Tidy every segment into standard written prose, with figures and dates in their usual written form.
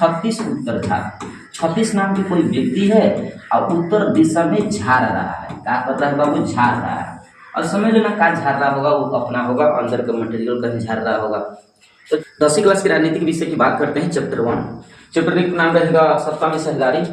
36 उत्तर झार। 36 नाम की कोई व्यक्ति है और उत्तर दिशा में झाड़ रहा है। क्या कर रहा है बाबू? झाड़ रहा है। और समझ लेना क्या झाड़ रहा होगा, वो अपना होगा, अंदर का मटेरियल कहीं झाड़ रहा होगा। तो 10वीं क्लास के राजनीतिक विषय की बात करते हैं। चैप्टर 1। चैप्टर 1 का नाम रहेगा सत्ता में साझेदारी।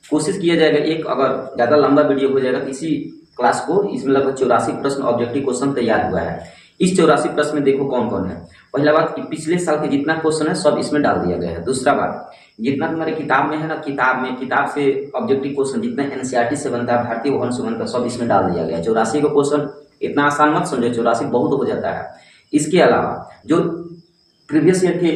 कोशिश किया जाएगा एक, अगर ज़्यादा लंबा वीडियो हो जाएगा तो इसी क्लास को, इसमें लगभग 84 प्रश्न ऑब्जेक्टिव क्वेश्चन तैयार हुआ है। इस 84 प्रश्न में देखो कौन कौन है। पहला बात कि पिछले साल के जितना क्वेश्चन है सब इसमें डाल दिया गया है। दूसरा बात, जितना तुम्हारे किताब में है ना, किताब से ऑब्जेक्टिव क्वेश्चन जितना एनसीईआरटी से बनता है, भारतीय भवन से बनता है, सब इसमें डाल दिया गया है। 84 का क्वेश्चन इतना आसान मत समझो, 84 बहुत हो जाता है। इसके अलावा जो प्रीवियस ईयर के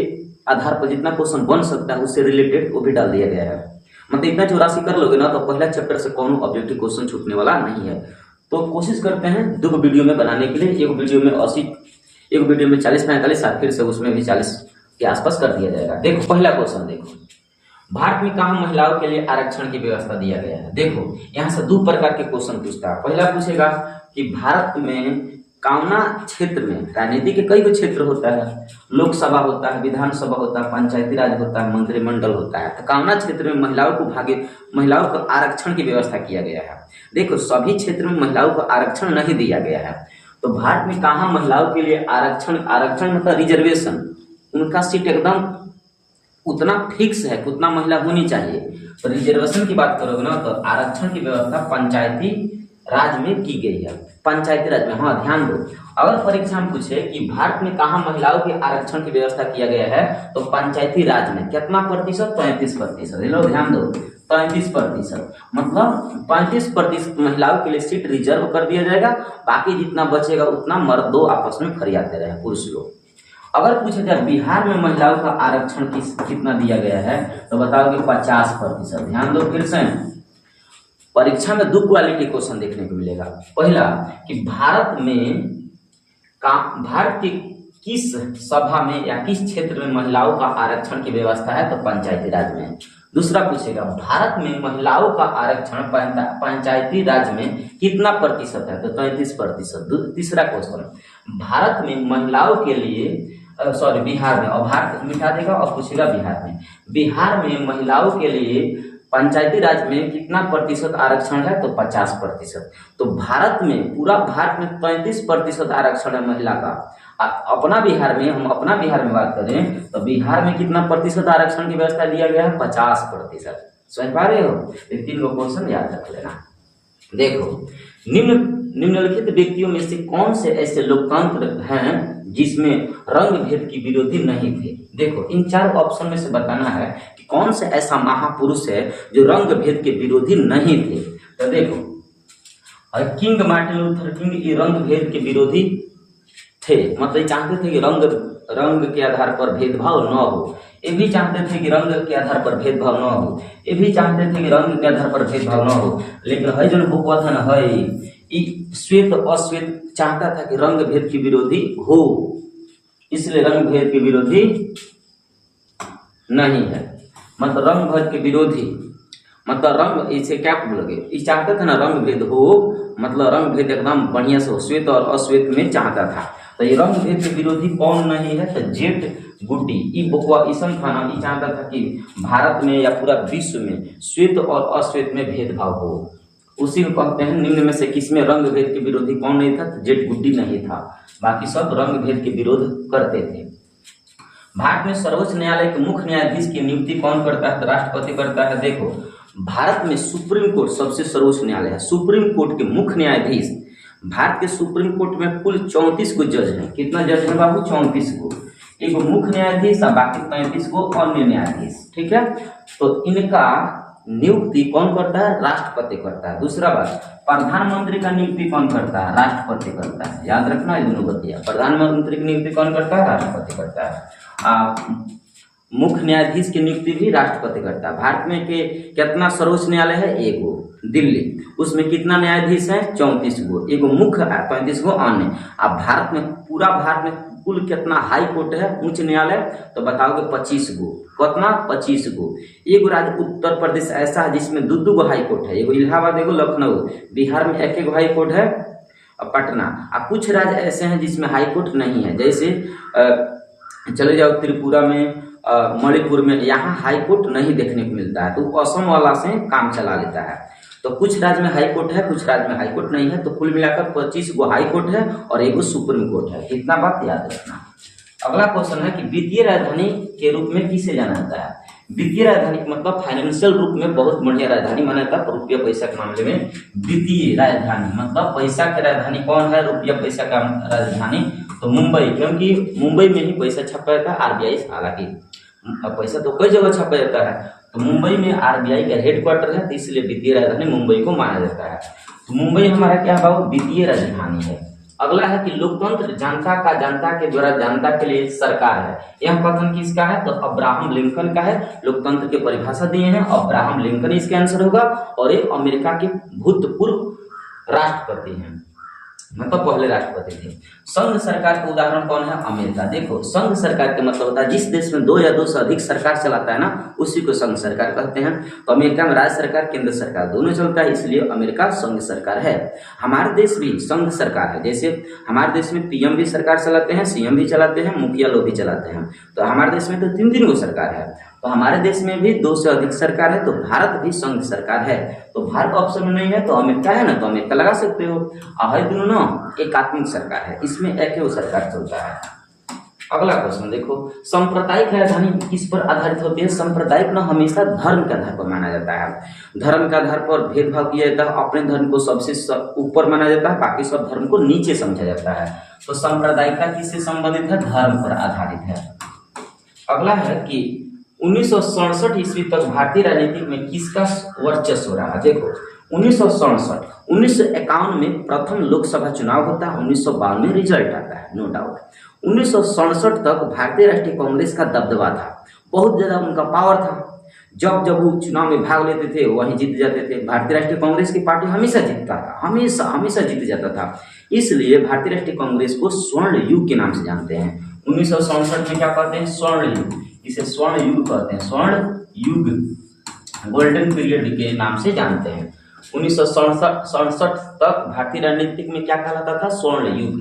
आधार पर जितना क्वेश्चन बन सकता है उससे रिलेटेड वो भी डाल दिया गया है। मतलब इतना 84 कर लोगे ना तो पहला चैप्टर से कौन ऑब्जेक्टिव क्वेश्चन छूटने वाला नहीं है। तो कोशिश करते हैं 2 वीडियो में बनाने के लिए। एक वीडियो में 80, एक वीडियो में 40-45, फिर से उसमें भी 40 के आसपास कर दिया जाएगा। देखो पहला क्वेश्चन देखो, भारत में कहाँ महिलाओं के लिए आरक्षण की व्यवस्था दिया गया है। देखो यहाँ से 2 प्रकार के क्वेश्चन पूछता है। पहला पूछेगा कि भारत में कामना क्षेत्र में, राजनीति के कई क्षेत्र होता है, लोकसभा होता है, विधानसभा होता है, पंचायती राज होता है, मंत्रिमंडल होता है। तो कामना क्षेत्र में महिलाओं को आरक्षण की व्यवस्था किया गया है। देखो सभी क्षेत्र में महिलाओं को आरक्षण नहीं दिया गया है। तो भारत में कहाँ महिलाओं के लिए आरक्षण मतलब रिजर्वेशन, उनका सीट एकदम उतना फिक्स है कि उतना महिला होनी चाहिए। तो रिजर्वेशन की बात करोगे ना तो आरक्षण की व्यवस्था पंचायती राज में की गई है। पंचायती राज में, हाँ ध्यान दो, अगर परीक्षा में पूछे कि भारत में कहाँ महिलाओं के आरक्षण की व्यवस्था किया गया है तो पंचायती राज में। कितना प्रतिशत? 33%। ये लोग ध्यान दो, 33%। मतलब 35% महिलाओं के लिए सीट रिजर्व कर दिया जाएगा, बाकी जितना बचेगा उतना मर्द दो आपस में फरियाते रहे, पुरुष लोग। अगर पूछे जाए बिहार में महिलाओं का आरक्षण कितना दिया गया है तो बताओगे 50%। ध्यान दो, फिर से परीक्षा में 2 क्वालिटी क्वेश्चन देखने को मिलेगा। पहला कि भारत के किस सभा में या किस क्षेत्र में महिलाओं का आरक्षण की व्यवस्था है तो पंचायती राज में। दूसरा पूछेगा भारत में महिलाओं का आरक्षण पंचायती राज में कितना प्रतिशत है तो 33%। तीसरा क्वेश्चन भारत में महिलाओं के लिए बिहार में, और भारत मिटा देगा और पूछेगा बिहार में महिलाओं के लिए पंचायती राज में कितना प्रतिशत आरक्षण है तो 50%। तो भारत में, पूरा भारत में 33% आरक्षण है महिला का। अपना बिहार में बात करें तो बिहार में कितना प्रतिशत आरक्षण की व्यवस्था दिया गया है 50%। समझ पा रहे हो? 3 क्वेश्चन याद रख लेना। देखो निम्नलिखित व्यक्तियों में से कौन से ऐसे लोकतंत्र हैं जिसमें रंग भेद की विरोधी नहीं थे। देखो इन 4 ऑप्शन में से बताना है कि कौन से ऐसा महापुरुष है जो रंग भेद के विरोधी नहीं थे। तो देखो किंग मार्टिन लूथर किंग ये रंग भेद के विरोधी थे, मतलब चाहते थे कि रंग के आधार पर भेदभाव न हो। ये भी चाहते थे कि रंग के आधार पर भेदभाव न हो, ये भी चाहते थे कि रंग के आधार पर भेदभाव न हो। लेकिन है जो बुकवा था ना, श्वेत अश्वेत चाहता था कि रंग भेद की विरोधी हो, इसलिए रंग भेद के विरोधी नहीं है। मतलब रंग भेद के विरोधी मतलब रंग, इसे क्या बोलोगे, ये चाहता था ना रंग भेद हो, मतलब रंग भेद एकदम बढ़िया से हो, श्वेत और अश्वेत में चाहता था। तो ये रंग भेद के विरोधी कौन नहीं है तो जेट गुड्डी ई बुकवा ईसन था ना, ये चाहता था कि भारत में या पूरा विश्व में श्वेत और अश्वेत में भेदभाव हो। उसी को कहते हैं निम्न में से किसमें रंग भेद के विरोधी कौन नहीं था तो जेट गुड्डी नहीं था, बाकी सब रंग भेद के विरोध करते थे। भारत में सर्वोच्च न्यायालय के मुख्य न्यायाधीश की नियुक्ति कौन करता है तो राष्ट्रपति करता है। देखो भारत में सुप्रीम कोर्ट सबसे सर्वोच्च न्यायालय है। सुप्रीम कोर्ट के मुख्य न्यायाधीश, भारत के सुप्रीम कोर्ट में कुल 34 को जज हैं। कितना जज है बाबू? 34 को। एक मुख्य न्यायाधीश और बाकी 35 को अन्य न्यायाधीश। ठीक है, तो इनका नियुक्ति कौन करता है? राष्ट्रपति करता है। दूसरा बात, प्रधानमंत्री का नियुक्ति कौन करता है? राष्ट्रपति करता है। याद रखना ये दोनों बतिया, प्रधानमंत्री की नियुक्ति कौन करता है? राष्ट्रपति करता है। मुख्य न्यायाधीश की नियुक्ति भी राष्ट्रपति करता है। भारत में के कितना सर्वोच्च न्यायालय है? 1 गो, दिल्ली। उसमें कितना न्यायाधीश है? 34 गो, 1 गो मुख्य, 35 गो अन्य। अब भारत में, पूरा भारत में कुल कितना हाई कोर्ट है, उच्च न्यायालय, तो बताओगे 25 गो। कितना? 25 गो। एक राज्य उत्तर प्रदेश ऐसा है जिसमें 2 गो हाई कोर्ट है, एगो इलाहाबाद, एगो लखनऊ। बिहार में 1 गो हाई कोर्ट है और पटना। अब कुछ राज्य ऐसे हैं जिसमें हाई कोर्ट नहीं है, जैसे चले जाओ त्रिपुरा में मणिपुर में, यहाँ हाई कोर्ट नहीं देखने को मिलता है, तो असम वाला से काम चला लेता है। तो कुछ राज्य में हाई कोर्ट है, कुछ राज्य में हाई कोर्ट नहीं है, तो कुल मिलाकर 25 गो हाई कोर्ट है और 1 सुप्रीम कोर्ट है। इतना बात याद रखना। अगला क्वेश्चन है कि वित्तीय राजधानी के रूप में किसे जाना जाता है? वित्तीय राजधानी मतलब फाइनेंशियल रूप में बहुत बढ़िया राजधानी माना जाता है। रुपया पैसा के मामले में वित्तीय राजधानी मतलब पैसा की राजधानी कौन है? रुपया पैसा का राजधानी तो मुंबई, क्योंकि मुंबई में ही पैसा छपा जाता है। आरबीआई, हालांकि पैसा तो कई जगह छपा जाता है, तो मुंबई में आरबीआई का हेडक्वार्टर है, तो इसलिए वित्तीय राजधानी मुंबई को माना जाता है। तो मुंबई हमारा क्या है बाबू? वित्तीय राजधानी है। अगला है कि लोकतंत्र जनता के द्वारा जनता के लिए सरकार है। यह कथन किसका है? तो अब्राहम लिंकन का है। लोकतंत्र की परिभाषा दिए हैं अब्राहम लिंकन, इसके आंसर होगा। और ये अमेरिका के भूतपूर्व राष्ट्रपति हैं, मतलब पहले राष्ट्रपति थे। संघ सरकार का उदाहरण कौन है? अमेरिका। देखो, संघ सरकार का मतलब होता है जिस देश में 2 या 2 से अधिक सरकार चलाता है ना, उसी को संघ सरकार कहते हैं। तो अमेरिका में राज्य सरकार, केंद्र सरकार दोनों चलता है, इसलिए अमेरिका संघ सरकार है। हमारे देश भी संघ सरकार है। जैसे हमारे देश में पीएम भी सरकार चलाते हैं, सीएम भी चलाते हैं, मुखिया लोग भी चलाते हैं। तो हमारे देश में तो 3 गो सरकार है। तो हमारे देश में भी 2 से अधिक सरकार है, तो भारत भी संघ सरकार है। तो भारत ऑप्शन में नहीं है, तो अमेरिका है ना, तो अमेरिका लगा सकते हो। दोनों ना एकात्मिक सरकार है, इसमें एक ही सरकार चलता है। अगला क्वेश्चन देखो, सांप्रदायिक राजधानी किस पर आधारित होती है? सांप्रदायिक ना हमेशा धर्म के आधार पर माना जाता है। धर्म के आधार पर भेदभाव किया जाता है। अपने धर्म को सबसे ऊपर माना जाता है, बाकी सब धर्म को नीचे समझा जाता है। तो सांप्रदायिकता किससे संबंधित है? धर्म पर आधारित है। अगला है कि 1967 ईस्वी तक भारतीय राजनीति में किसका वर्चस्व रहा? देखो, 1967, 1951 में प्रथम लोकसभा चुनाव होता है, 1952 में रिजल्ट आता है, नो डाउट। 1967 तक भारतीय राष्ट्रीय कांग्रेस का दबदबा था, बहुत ज्यादा उनका पावर था। जब जब वो चुनाव में भाग लेते थे वहीं जीत जाते थे। भारतीय राष्ट्रीय कांग्रेस की पार्टी हमेशा जीतता था, हमेशा जीत जाता था। इसलिए भारतीय राष्ट्रीय कांग्रेस को स्वर्ण युग के नाम से जानते हैं। 1967 में क्या कहते हैं? स्वर्ण युग, इसे स्वर्ण युग कहते हैं। स्वर्ण युग, गोल्डन पीरियड के नाम से जानते हैं। 1967 तक भारतीय राजनीति में क्या कहलाता था? स्वर्ण युग।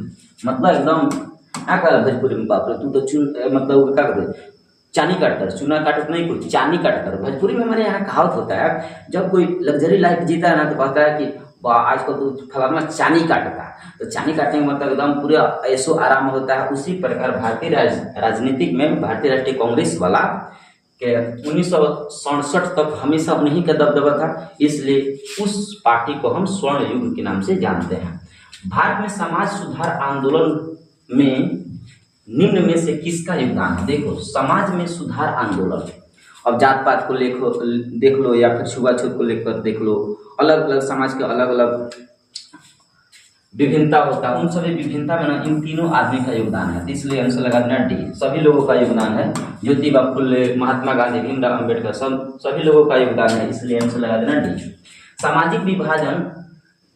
मतलब एकदम क्या कहा भोजपुरी में? बाप रे, तू तो मतलब क्या कहते, चानी काटकर, चूना काटकर नहीं, कुछ चानी काटकर। भोजपुरी में हमारे यहाँ कहावत होता है, जब कोई लग्जरी लाइफ जीता है ना, तो कहता है कि आजकल तो फलाना चानी काटता है। तो चानी काटने का मतलब एकदम पूरा ऐसो आराम होता है। उसी प्रकार भारतीय राजनीतिक में भारतीय राष्ट्रीय कांग्रेस वाला के 1967 तक हमेशा उन्हीं का दबदबा था, इसलिए उस पार्टी को हम स्वर्ण युग के नाम से जानते हैं। भारत में समाज सुधार आंदोलन में निम्न में से किसका योगदान है? देखो, समाज में सुधार आंदोलन, अब जात पात को देख लो या फिर छुआछूत को लेकर देख लो, अलग अलग समाज के अलग अलग विभिन्नता होता है, उन सभी विभिन्नता में ना इन तीनों आदमी का योगदान है, इसलिए आंसर लगा देना डी। सभी लोगों का योगदान है। ज्योतिबा फुले, महात्मा गांधी, भीमराव अम्बेडकर, सभी लोगों का योगदान है, इसलिए आंसर लगा देना डी। सामाजिक विभाजन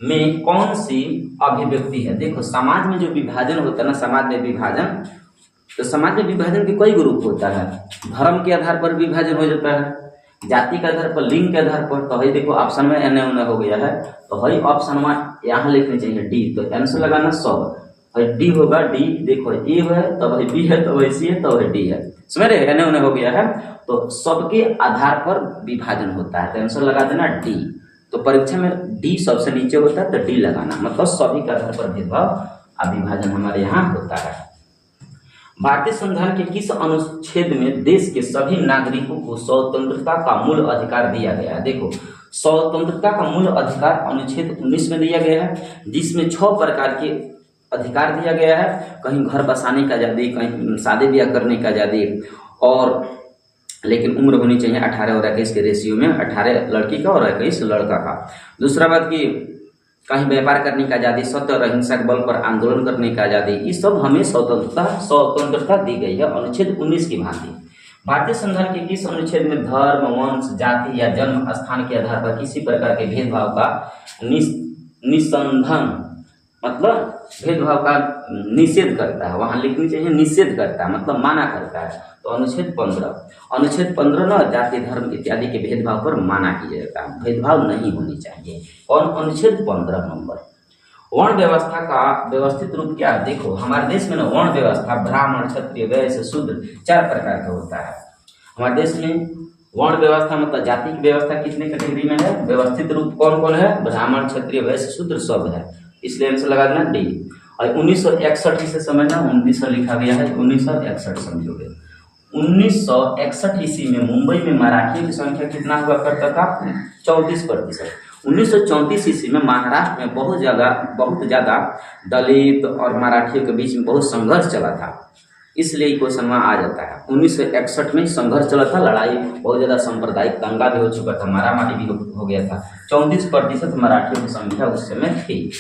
में कौन सी अभिव्यक्ति है? देखो, समाज में जो विभाजन होता है ना, समाज में विभाजन, तो समाज में विभाजन के कई ग्रुप होता है। धर्म के आधार पर विभाजन हो जाता है, जाति के आधार पर, लिंग के आधार पर। तो वही देखो ऑप्शन में एन एन हो गया है, तो वही ऑप्शन में यहाँ लिखनी चाहिए डी। तो आंसर लगाना सब, वही डी होगा। डी देखो, ए है तो वही बी है, तो वही सी है, तो वही डी है। समझ रहे? एन एन हो गया है, तो सबके आधार पर विभाजन होता है, तो आंसर लगा देना डी। तो परीक्षा में डी सबसे नीचे होता है, तो डी लगाना, मतलब सभी के आधार पर भेदभाव विभाजन हमारे यहाँ होता है। भारतीय संविधान के किस अनुच्छेद में देश के सभी नागरिकों को स्वतंत्रता का मूल अधिकार दिया गया है? देखो, स्वतंत्रता का मूल अधिकार अनुच्छेद 19 में दिया गया है, जिसमें 6 प्रकार के अधिकार दिया गया है। कहीं घर बसाने का आज़ादी, कहीं शादी ब्याह करने का आज़ादी, और लेकिन उम्र होनी चाहिए 18 और 21 के रेशियो में, 18 लड़की का और 21 लड़का का। दूसरा बात कि कहीं व्यापार करने का आज़ादी, सत्य और अहिंसा के बल पर आंदोलन करने का आज़ादी, ये सब हमें स्वतंत्रता दी गई है अनुच्छेद 19 की भांति। भारतीय संविधान के किस अनुच्छेद में धर्म, वंश, जाति या जन्म स्थान के आधार पर किसी प्रकार के भेदभाव का निसंधान, मतलब भेदभाव का निषेध करता है? वहां लिखनी चाहिए निषेध करता है, मतलब माना करता है। तो अनुच्छेद 15 ना जाति, धर्म इत्यादि के भेदभाव पर माना किया जाता है, भेदभाव नहीं होनी चाहिए। और अनुच्छेद 15 नंबर, वर्ण व्यवस्था का व्यवस्थित रूप क्या है? देखो, हमारे देश में ना वर्ण व्यवस्था ब्राह्मण, क्षत्रिय, वैश्य, शूद्र 4 प्रकार का होता है। हमारे देश में वर्ण व्यवस्था मतलब जाति की व्यवस्था कितने कैटेगरी में है? व्यवस्थित रूप कौन कौन है? ब्राह्मण, क्षत्रिय, वैश्य, शूद्र सब है, इसलिए आंसर लगा देना डी। और 1961 इसे समझना, 1900 लिखा गया है, 1961 समझोगे। 1961 ईस्वी में मुंबई में मराठियों की संख्या कितना हुआ करता था? 34%। 1934 ईस्वी में महाराष्ट्र में बहुत ज़्यादा दलित और मराठियों के बीच में बहुत संघर्ष चला था, इसलिए क्वेश्चन वहाँ आ जाता है। 1961 में संघर्ष चला था, लड़ाई बहुत ज़्यादा सांप्रदायिक दंगा भी हो चुका था, मारामारी भी हो गया था। 34% मराठियों की संख्या उस समय थी।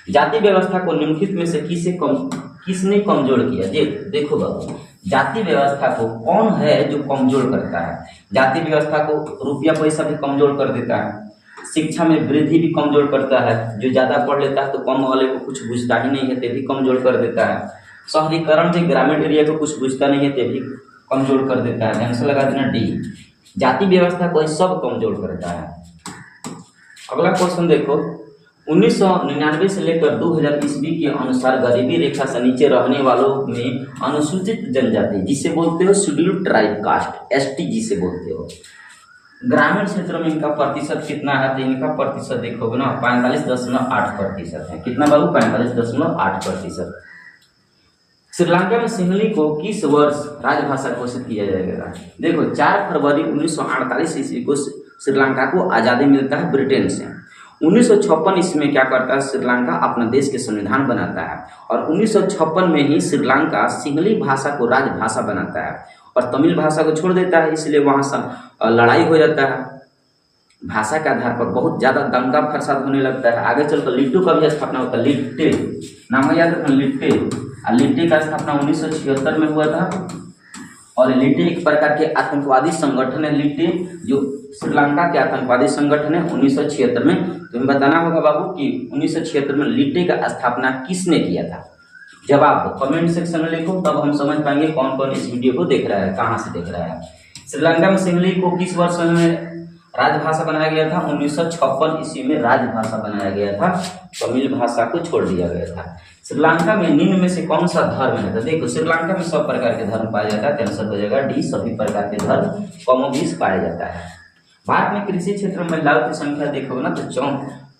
जाति व्यवस्था को निम्नलिखित में से किसने कमजोर किया? देखो बाबू, जाति व्यवस्था को कौन है जो कमजोर करता है? जाति व्यवस्था को रुपया पैसा भी कमजोर कर देता है, शिक्षा में वृद्धि भी कमजोर करता है, जो ज्यादा पढ़ लेता है तो कम वाले को कुछ बुझता ही नहीं है ते भी कमजोर कर देता है, शहरीकरण से ग्रामीण एरिया को कुछ बुझता नहीं है ते भी कमजोर कर देता है। आंसर लगा देना डी। जाति व्यवस्था को सब कमजोर करता है। अगला क्वेश्चन देखो, 1999 से लेकर 2000 ईस्वी के अनुसार गरीबी रेखा से नीचे रहने वालों में अनुसूचित जनजाति, जिसे बोलते हो शेड्यूल्ड ट्राइब कास्ट, एसटी जिसे बोलते हो, ग्रामीण क्षेत्रों में इनका प्रतिशत कितना है? तो इनका प्रतिशत देखोगे ना 45.8% है। कितना बाबू? 45.8%। श्रीलंका में सिंहली को किस वर्ष राजभाषा घोषित किया जाएगा? देखो 4 फरवरी 1948 ईस्वी को श्रीलंका को आज़ादी मिलता है ब्रिटेन से। 1956 ईस्वी में क्या करता है? श्रीलंका अपना देश के संविधान बनाता है और 1956 में ही श्रीलंका सिंहली भाषा को राजभाषा बनाता है और तमिल भाषा को छोड़ देता है, इसलिए वहाँ लड़ाई हो जाता है। भाषा के आधार पर बहुत ज़्यादा दंगा फसाद होने लगता है। आगे चलकर लिट्टू का भी स्थापना होता है, लिट्टे नाम याद रखना, लिट्टे। और लिट्टे का स्थापना 1976 में हुआ था और लिट्टे एक प्रकार के आतंकवादी संगठन है। लिट्टे जो श्रीलंका के आतंकवादी संगठन है 1976 में। तुम्हें बताना होगा बाबू कि 1976 में लिट्टे का स्थापना किसने किया था? जवाब दो, कमेंट सेक्शन में लिखो, तब हम समझ पाएंगे कौन कौन इस वीडियो को देख रहा है, कहाँ से देख रहा है। श्रीलंका में सिंहली को किस वर्ष में राजभाषा बनाया गया था? 1956 ईस्वी में राजभाषा बनाया गया था, तमिल भाषा को छोड़ दिया गया था। श्रीलंका में निम्न में से कौन सा धर्म है? तो देखो श्रीलंका में सब प्रकार के धर्म पाया जाता है, आंसर हो जाएगा डी, सभी प्रकार के धर्म कमोबेश पाया जाता है। भारत में कृषि क्षेत्र में महिलाओं की संख्या देखोगे ना तो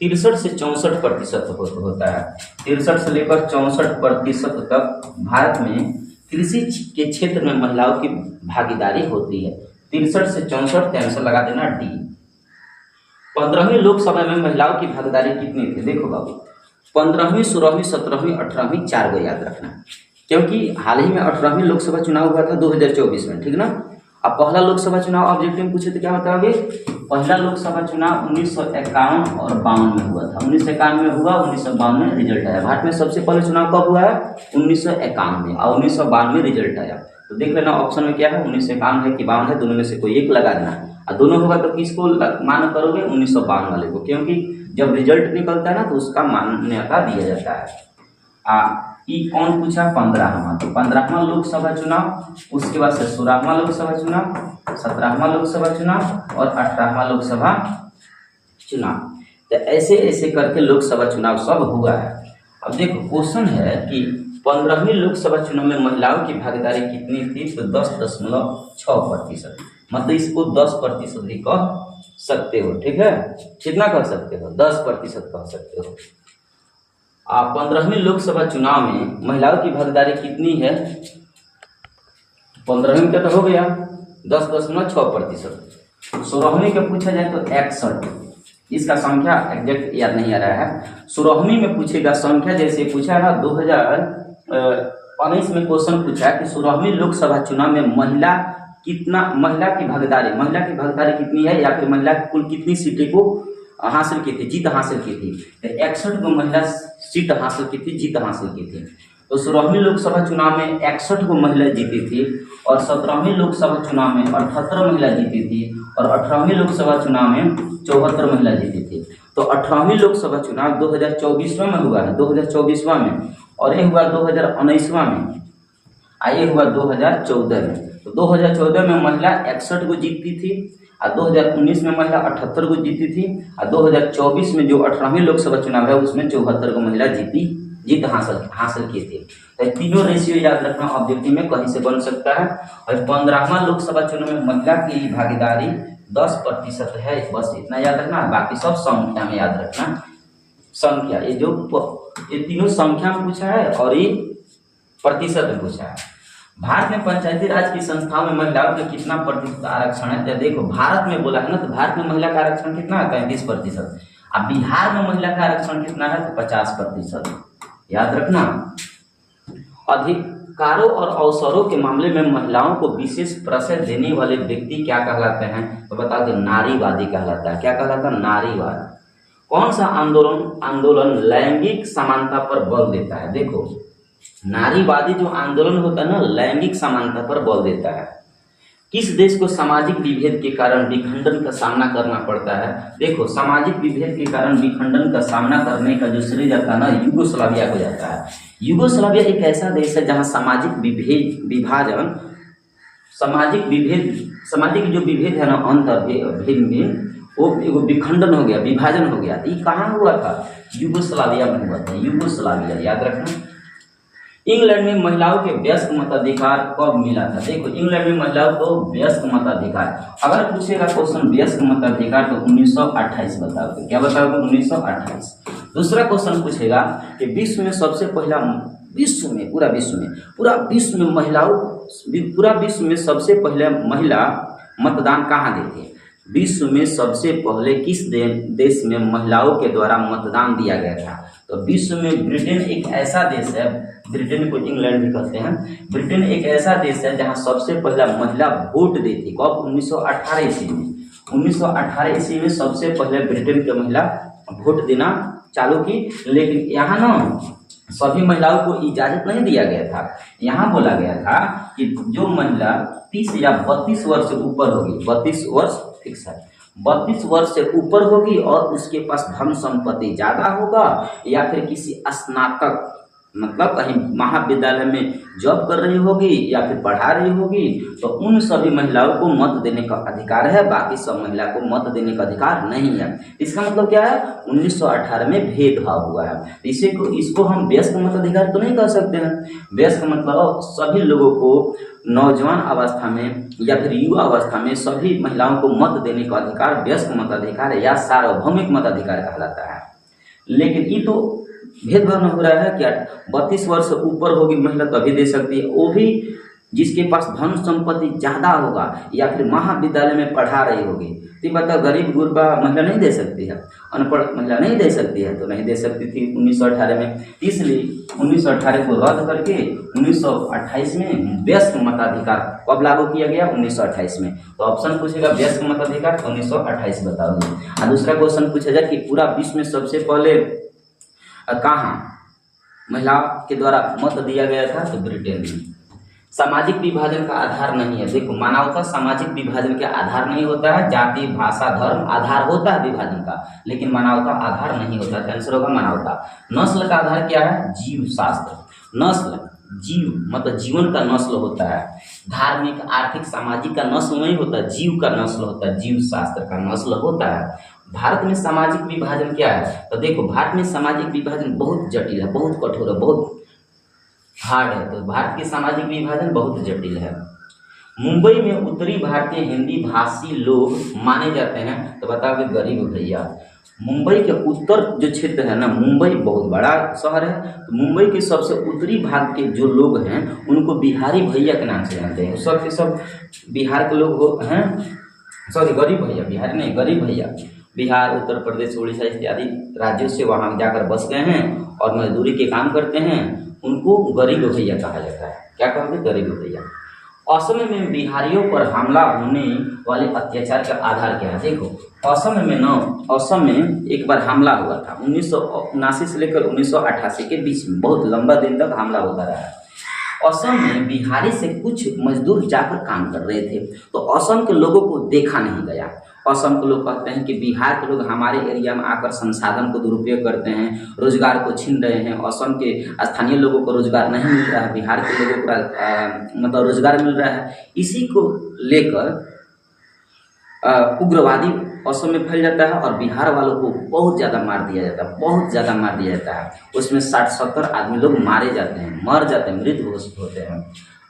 63 से 64% होता है। 63 से लेकर 64% तक भारत में कृषि के क्षेत्र में महिलाओं की भागीदारी होती है। 63 से 64, आंसर लगा देना डी। 15वीं लोकसभा में महिलाओं की भागीदारी कितनी थी? देखो बाबू 15वीं, 16वीं, 17वीं, 18वीं 4 को याद रखना, क्योंकि हाल ही में 18वीं लोकसभा चुनाव हुआ था 2024 में, ठीक ना। अब पहला लोकसभा चुनाव ऑब्जेक्टिव में पूछे तो क्या बताओगे? पहला लोकसभा चुनाव 1951 और 52 में हुआ था। 1951 में हुआ, 1952 में रिजल्ट आया। भारत में सबसे पहले चुनाव कब हुआ है? 1951 में, और 1952 में रिजल्ट आया। तो देख लेना ऑप्शन में क्या है, 1951 है कि 52 है, दोनों में से कोई एक लगा देना। और दोनों होगा तो किसको मान करोगे? 1952 वाले को, क्योंकि जब रिजल्ट निकलता है ना तो उसका मान्यता दिया जाता है। कौन पूछा? 15वां, तो 15वां लोकसभा चुनाव, उसके बाद से 16वां लोकसभा चुनाव, 17वां लोकसभा चुनाव और 18वां लोकसभा चुनाव। तो ऐसे ऐसे करके लोकसभा चुनाव सब हुआ है। अब देखो क्वेश्चन है कि 15वीं लोकसभा चुनाव में महिलाओं की भागीदारी कितनी थी? तो 10.6%, मतलब इसको 10% भी कह सकते हो, ठीक है। कितना कह सकते हो? 10% कह सकते हो। 15वीं लोकसभा चुनाव में महिलाओं की भागीदारी कितनी है? 15वीं का तो हो गया 10.6%। 16वीं का पूछा जाए तो 61, इसका संख्या एग्जैक्ट याद नहीं आ रहा है। 16वीं में पूछेगा संख्या, जैसे पूछा ना 2019 में क्वेश्चन पूछा कि 16वीं लोकसभा चुनाव में महिला की भागीदारी कितनी है, या फिर महिला कुल कितनी सीटें को हासिल की थी, जीत हासिल की थी। 61 को महिला सीट हासिल की थी, जीत हासिल की थी। तो 16वीं लोकसभा चुनाव में 61 को महिला जीती थी और 17वीं लोकसभा चुनाव में 78 महिला जीती थी और 18वीं लोकसभा चुनाव में 74 महिला जीती थी। तो 18वीं लोकसभा चुनाव 2024 में हुआ है, 2024 में, और ये हुआ 2019 में, ये हुआ 2014 में। तो 2014 में महिला 61 को जीतती थी और 2019 में महिला 78 को जीती थी और 2024 में जो 18वीं लोकसभा चुनाव है उसमें 74 को महिला जीत हासिल हासिल किए थे। तो ये तीनों रेशियो याद रखना ऑब्जेक्टिव में कहीं से बन सकता है। और 15वां लोकसभा चुनाव में महिला की भागीदारी 10% है, बस इतना याद रखना। बाकी सब संख्या में याद रखना, संख्या ये तीनों संख्या में पूछा है और ये प्रतिशत में पूछा है। भारत में पंचायती राज की संस्थाओं में महिलाओं का कितना प्रतिशत आरक्षण है? तो देखो भारत में बोला है ना, तो भारत में महिला का आरक्षण कितना है? 33%। अब बिहार में महिला का आरक्षण कितना है? तो 50%। याद रखना। अधिकारों और अवसरों के मामले में महिलाओं को विशेष प्रश्रय देने वाले व्यक्ति क्या कहलाते हैं? तो बताओ कि नारीवादी कहलाता है। क्या कहलाता है? नारीवाद। कौन सा आंदोलन लैंगिक समानता पर बल देता है? देखो नारीवादी जो आंदोलन होता है ना, लैंगिक समानता पर बल देता है। किस देश को सामाजिक विभेद के कारण विखंडन का सामना करना पड़ता है? देखो सामाजिक विभेद के कारण विखंडन का सामना करने का जो श्रेय जाता है ना, यूगोस्लाविया को जाता है। यूगोस्लाविया एक ऐसा देश है जहां सामाजिक जो विभेद है ना, अंतर भिन्न वो एगो विखंडन हो गया, विभाजन हो गया। तो ये कहाँ हुआ था? यूगोस्लाविया में हुआ था। यूगोस्लाविया याद रखना। इंग्लैंड में महिलाओं के वयस्क मताधिकार कब मिला था? देखो इंग्लैंड में महिलाओं को वयस्क मताधिकार, अगर पूछेगा क्वेश्चन वयस्क मताधिकार तो 1928 बताओगे। क्या बताओगे? 1928। दूसरा क्वेश्चन पूछेगा कि विश्व में सबसे पहला पूरा विश्व में सबसे पहले महिला मतदान कहाँ दी थी? विश्व में सबसे पहले किस देश में महिलाओं के द्वारा मतदान दिया गया था? तो विश्व में ब्रिटेन एक ऐसा देश है, ब्रिटेन को इंग्लैंड भी कहते हैं। ब्रिटेन एक ऐसा देश है जहां सबसे पहला महिला वोट दी थी। कब? 1918 ईस्वी में। 1918 ईस्वी में सबसे पहले ब्रिटेन की महिला वोट देना चालू की। लेकिन यहाँ ना सभी महिलाओं को इजाजत नहीं दिया गया था। यहाँ बोला गया था कि जो महिला 30 या 32 वर्ष से ऊपर होगी, 32 वर्ष फिक्स है, 32 वर्ष से ऊपर होगी और उसके पास धन संपत्ति ज्यादा होगा, या फिर किसी स्नातक मतलब कहीं महाविद्यालय में जॉब कर रही होगी या फिर पढ़ा रही होगी, तो उन सभी महिलाओं को मत देने का अधिकार है। बाकी सब महिला को मत देने का अधिकार नहीं है। इसका मतलब क्या है? 1918 में भेदभाव हुआ है। इसको हम वयस्क मताधिकार तो नहीं कह सकते हैं। वयस्क मतलब सभी लोगों को नौजवान अवस्था में या फिर युवा अवस्था में सभी महिलाओं को मत देने का अधिकार वयस्क मताधिकार या सार्वभौमिक मताधिकार कहलाता है। लेकिन ये तो भेदभाव न हो रहा है क्या? 32 वर्ष से ऊपर होगी महिला तभी दे सकती है, वो भी जिसके पास धन संपत्ति ज्यादा होगा या फिर महाविद्यालय में पढ़ा रही होगी। तो बताओ गरीब गुरबा महिला नहीं दे सकती है, अनपढ़ महिला नहीं दे सकती है, तो नहीं दे सकती थी 1918 में। इसलिए 1918 को रद्द करके 1928 में वयस्क मताधिकार कब लागू किया गया? 1928 में। तो ऑप्शन पूछेगा वयस्क मताधिकार 1928 बताओगे। और दूसरा क्वेश्चन पूछेगा कि पूरा विश्व में सबसे पहले कहाँ महिला के द्वारा मत दिया गया था? तो ब्रिटेन में। सामाजिक विभाजन का आधार नहीं है। देखो मानवता सामाजिक विभाजन के आधार नहीं होता है। जाति भाषा धर्म आधार होता है विभाजन का, लेकिन मानवता आधार नहीं होता है। आंसर होगा मानवता। नस्ल का आधार क्या है? जीव शास्त्र। नस्ल जीव मतलब जीवन का नस्ल होता है। धार्मिक आर्थिक सामाजिक का नस्ल नहीं होता, जीव का नस्ल होता है, जीव शास्त्र का नस्ल होता है। भारत में सामाजिक विभाजन क्या है? तो देखो भारत में सामाजिक विभाजन बहुत जटिल है, बहुत कठोर है, बहुत हार्ड है। तो भारत के सामाजिक विभाजन बहुत जटिल है। मुंबई में उत्तरी भारतीय हिंदी भाषी लोग माने जाते हैं। तो बताओ गरीब भैया। मुंबई के उत्तर जो क्षेत्र है ना, मुंबई बहुत बड़ा शहर है, तो मुंबई के सबसे उत्तरी भाग के जो लोग हैं उनको बिहारी भैया के नाम से जानते हैं। सब के सब बिहार के लोग हैं, सॉरी गरीब भैया, बिहारी नहीं गरीब भैया। बिहार उत्तर प्रदेश उड़ीसा इत्यादि राज्यों से वहाँ जाकर बस गए हैं और मजदूरी के काम करते हैं, उनको गरीब भैया कहा जाता है। क्या कहोगे? गरीब भैया। असम में बिहारियों पर हमला होने वाले अत्याचार का आधार क्या है? देखो असम में एक बार हमला हुआ था 1979 से लेकर 1988 के बीच में, बहुत लंबा दिन तक हमला होता रहा। असम में बिहारी से कुछ मजदूर जाकर काम कर रहे थे, तो असम के लोगों को देखा नहीं गया। असम के लोग कहते हैं कि बिहार के लोग हमारे एरिया में आकर संसाधन को दुरुपयोग करते हैं, रोजगार को छीन रहे हैं। असम के स्थानीय लोगों को रोजगार नहीं मिल रहा है, बिहार के लोगों को मतलब रोजगार मिल रहा है। इसी को लेकर उग्रवादी असम में फैल जाता है और बिहार वालों को बहुत ज़्यादा मार दिया जाता है, बहुत ज़्यादा मार दिया जाता है। उसमें 60-70 आदमी लोग मारे जाते हैं, मर जाते हैं, मृत घोषित होते हैं।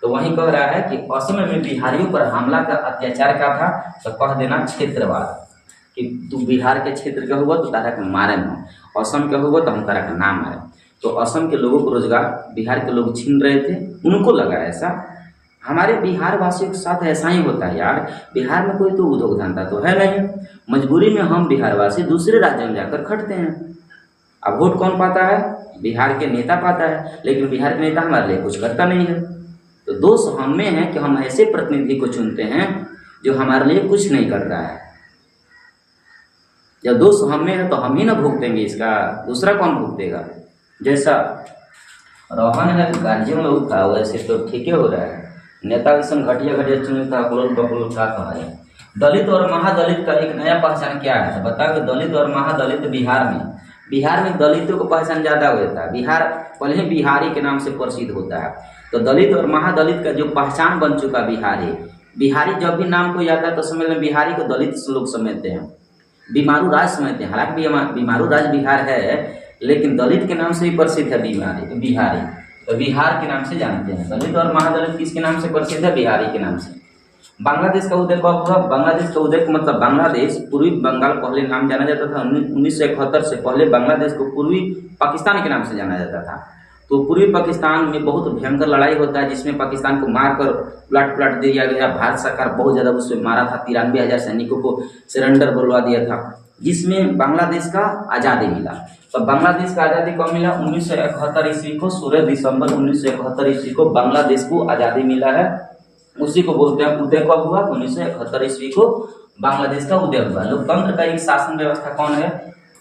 तो वहीं कह रहा है कि असम में बिहारियों पर हमला का अत्याचार का था, तो कह देना क्षेत्रवाद कि तू बिहार के क्षेत्र का हुआ तो तारा के मारे न, असम का हुआ तो हम तारा का नाम मारे। तो असम के लोगों को रोजगार बिहार के लोग छीन रहे थे, उनको लगा ऐसा। हमारे बिहार वासियों के साथ ऐसा ही होता है यार, बिहार में कोई तो उद्योग धंधा तो है नहीं, मजबूरी में हम बिहार वासी दूसरे राज्यों में जाकर खटते हैं। अब वोट कौन पाता है? बिहार के नेता पाता है, लेकिन बिहार के नेता हमारे लिए कुछ करता नहीं है। तो दोष हम में है कि हम ऐसे प्रतिनिधि को चुनते हैं जो हमारे लिए कुछ नहीं कर रहा है। जब दोष हम में है तो हम ही ना भुगतेंगे इसका, दूसरा कौन भुगतेगा? जैसा रोहन है गार्जियन लोग का, वैसे तो ठीक हो रहा है। नेता किसान घटिया घटिया चुनता अकलोल बकलोल क्या कहा है। दलित और महादलित का एक नया पहचान क्या है? बताओ कि दलित और महादलित बिहार में दलितों को पहचान ज़्यादा होता है। बिहार पहले बिहारी के नाम से प्रसिद्ध होता है, तो दलित और महादलित का जो पहचान बन चुका बिहारी जब भी नाम को आता है तो समझ में बिहारी को दलित लोग समझते हैं, बीमारू राज समझते हैं। हालांकि बीमारू राज बिहार है, लेकिन दलित के नाम से भी प्रसिद्ध है बिहारी, तो बिहार के नाम से जानते हैं। दलित और महादलित किसके नाम से प्रसिद्ध है? बिहारी के नाम से। बांग्लादेश का उदय कब हुआ? बांग्लादेश का उदय मतलब बांग्लादेश पूर्वी बंगाल पहले नाम जाना जाता था। 1971 से पहले बांग्लादेश को पूर्वी पाकिस्तान के नाम से जाना जाता था। तो पूर्वी पाकिस्तान में बहुत भयंकर लड़ाई होता है, जिसमें पाकिस्तान को मारकर उलट दिया गया। भारत सरकार बहुत ज़्यादा उसमें मारा था, 93,000 सैनिकों को सरेंडर बुलवा दिया था, जिसमें बांग्लादेश का आज़ादी मिला। तो बांग्लादेश का आज़ादी कब मिला? 1971 ईस्वी को, 16 दिसंबर 1971 ईस्वी को बांग्लादेश को आज़ादी मिला है। उसी को बोलते हैं उदय कब हुआ? 1971 ईस्वी को बांग्लादेश का उदय हुआ। लोकतंत्र का एक शासन व्यवस्था कौन है?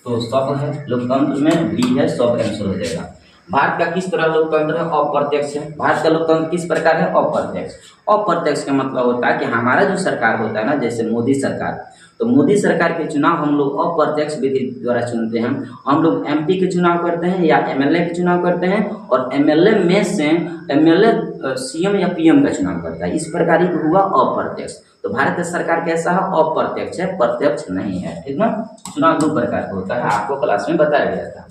तो सब है। लोकतंत्र में बी है, सब आंसर हो जाएगा। भारत का किस तरह लोकतंत्र है? अप्रत्यक्ष है। भारत का लोकतंत्र किस प्रकार है? अप्रत्यक्ष। अप्रत्यक्ष का मतलब होता है कि हमारा जो सरकार होता है ना, जैसे मोदी सरकार, तो मोदी सरकार के चुनाव हम लोग अप्रत्यक्ष विधि द्वारा चुनते हैं। हम लोग एमपी के चुनाव करते हैं या एमएलए के चुनाव करते हैं, और एमएलए में से एमएलए सीएम या पीएम का चुनाव करता है। इस प्रकार ही हुआ अप्रत्यक्ष। तो भारत का सरकार कैसा है? अप्रत्यक्ष है, प्रत्यक्ष नहीं है। ठीक ना? चुनाव 2 प्रकार का होता है, आपको क्लास में बताया गया था।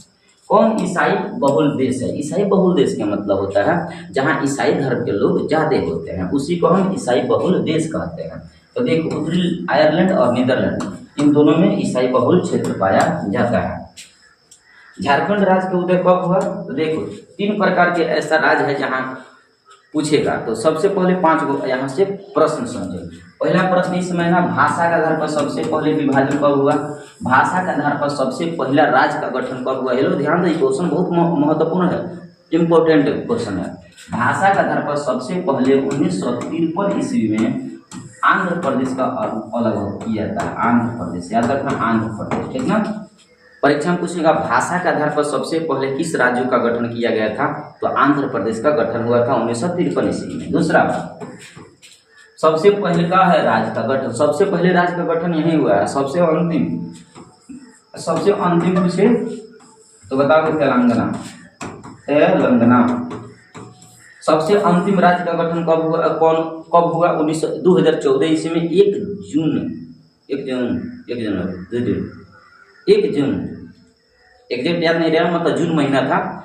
कौन? ईसाई बहुल देश है। ईसाई बहुल देश का मतलब होता है जहाँ ईसाई धर्म के लोग ज्यादा होते हैं, उसी को हम ईसाई बहुल देश कहते हैं। तो देखो, उत्तरी आयरलैंड और नीदरलैंड, इन दोनों में ईसाई बहुल क्षेत्र पाया जाता है। झारखंड राज्य का उदय कब हुआ? तो देखो, 3 प्रकार के ऐसा राज्य है जहाँ पूछेगा। तो सबसे पहले 5 गो यहाँ से प्रश्न समझो। पहला प्रश्न इस समय ना, भाषा के आधार पर सबसे पहले विभाजन कब हुआ? भाषा के आधार पर सबसे पहला राज्य का गठन कब हुआ? हेलो, ध्यान दो, क्वेश्चन बहुत महत्वपूर्ण है, इम्पोर्टेंट क्वेश्चन है। भाषा के आधार पर सबसे पहले 1953 ईस्वी में आंध्र प्रदेश का अलग किया था। आंध्र प्रदेश, याद रखना, आंध्र प्रदेश। ठीक ना? परीक्षा में पूछेगा भाषा के आधार पर सबसे पहले किस राज्य का गठन किया गया था? तो आंध्र प्रदेश का गठन हुआ था 1953 ईस्वी में। दूसरा बात, सबसे पहले का है राज्य का गठन, सबसे पहले राज्य का गठन यही हुआ है। सबसे अंतिम पूछे तो बताओ तेलंगाना। सबसे अंतिम राज्य का गठन कब हुआ? कब हुआ? 2014 ईस्वी में 1 जून, एग्जैक्ट याद नहीं रहा, मतलब जून महीना था।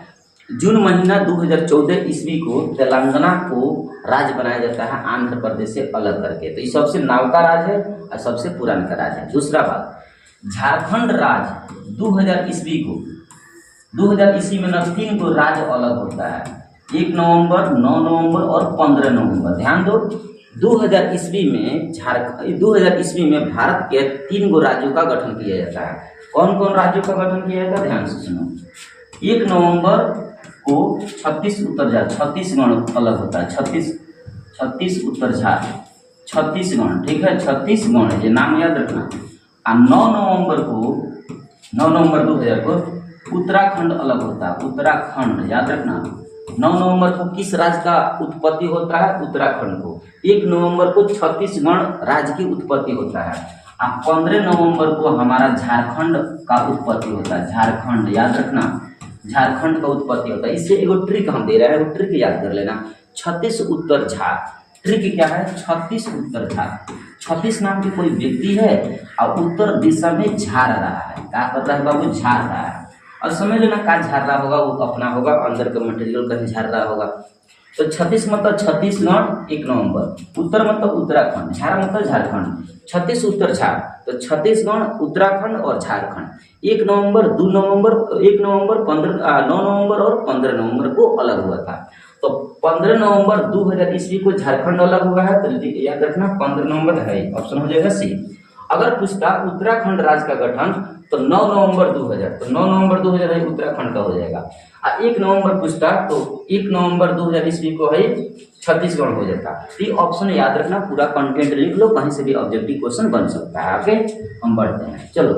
जून महीना 2014 ईस्वी को तेलंगाना को राज्य बनाया जाता है, आंध्र प्रदेश से अलग करके। तो ये सबसे नवका राज्य है और सबसे पुराना का राज्य है। दूसरा बात, झारखंड राज्य 2000 ईस्वी को, 2000 ईस्वी में 3 को राज्य अलग होता है, 1 नवंबर, 9 नवंबर और 15 नवंबर। ध्यान दो, 2000 ईस्वी में भारत के 3 गो राज्यों का गठन किया जाता है। कौन कौन राज्यों का गठन किया जाता है? ध्यान से सुनो। 1 नवंबर को छत्तीसगढ़ अलग होता है, छत्तीस उत्तर छत्तीसगढ़। ठीक है, छत्तीसगढ़, ये नाम याद रखना। और 9 नवंबर 2000 को उत्तराखंड अलग होता है, उत्तराखंड, याद रखना। 9 नवंबर को किस राज्य का उत्पत्ति होता है? उत्तराखंड को। 1 नवंबर को छत्तीसगढ़ राज्य की उत्पत्ति होता है, और 15 नवंबर को हमारा झारखंड का उत्पत्ति होता है। झारखंड, याद रखना, झारखंड का उत्पत्ति होता है। इससे एगो ट्रिक हम दे रहे हैं, ट्रिक याद कर लेना। 36 उत्तर झार, ट्रिक क्या है? 36 उत्तर झार। 36 नाम की कोई व्यक्ति है और उत्तर दिशा में झाड़ रहा है। क्या कर रहा है बाबू? झाड़ रहा है। और समझ लेना क्या झाड़ रहा होगा, वो अपना होगा अंदर का मटेरियल कहीं झाड़ रहा होगा। तो 36 मतलब छत्तीसगढ़ 1 नवंबर, उत्तर मतलब उत्तराखंड, झाड़ मतलब झारखंड, 36 उत्तर झाड़, तो छत्तीसगढ़, उत्तराखंड और झारखंड 1 नवंबर 2 नवंबर 1 नवंबर 9 नवंबर और 15 नवंबर को अलग हुआ था। तो 15 नवंबर 2000 ईस्वी को झारखंड अलग हुआ है, तो याद रखना 15 नवंबर है, ऑप्शन हो जाएगा सी। अगर पूछता उत्तराखंड राज्य का गठन तो 9 नवंबर 2000, तो 9 नवंबर 2000 है उत्तराखंड का हो जाएगा। और 1 नवंबर पूछता तो 1 नवंबर 2000 ईस्वी को है छत्तीसगढ़ हो जाता। तो ये ऑप्शन याद रखना, पूरा कंटेंट लिख लो, कहीं से भी ऑब्जेक्टिव क्वेश्चन बन सकता है। ओके, हम बढ़ते हैं। चलो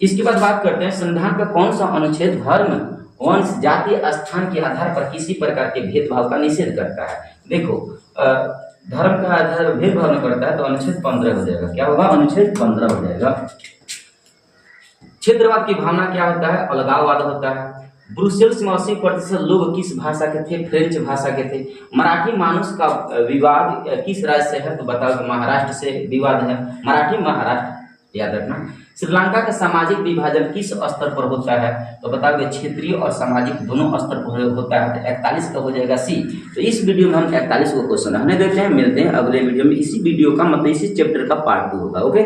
इसके बाद बात करते हैं संविधान का कौन सा अनुच्छेद धर्म, वंश, जाति, स्थान के आधार पर किसी प्रकार के भेदभाव का निषेध करता है। देखो धर्म का आधार पर भेदभाव न करता है तो अनुच्छेद 15 हो जाएगा। क्या होगा? अनुच्छेद 15 हो जाएगा। क्षेत्रवाद की भावना क्या होता है? अलगाववाद होता है। ब्रुसेल्स में 80% लोग किस भाषा के थे? फ्रेंच भाषा के थे। मराठी मानुष का विवाद किस राज्य से है? तो बताओ, महाराष्ट्र से विवाद है, मराठी महाराष्ट्र, याद रखना। श्रीलंका का सामाजिक विभाजन किस स्तर पर होता है? तो बताओगे क्षेत्रीय और सामाजिक दोनों स्तर पर होता है। तो 41 का हो जाएगा सी। तो इस वीडियो में हम 41 को क्वेश्चन रहने देते हैं, मिलते हैं अगले वीडियो में। इसी वीडियो का मतलब इसी चैप्टर का पार्ट 2 होगा। ओके।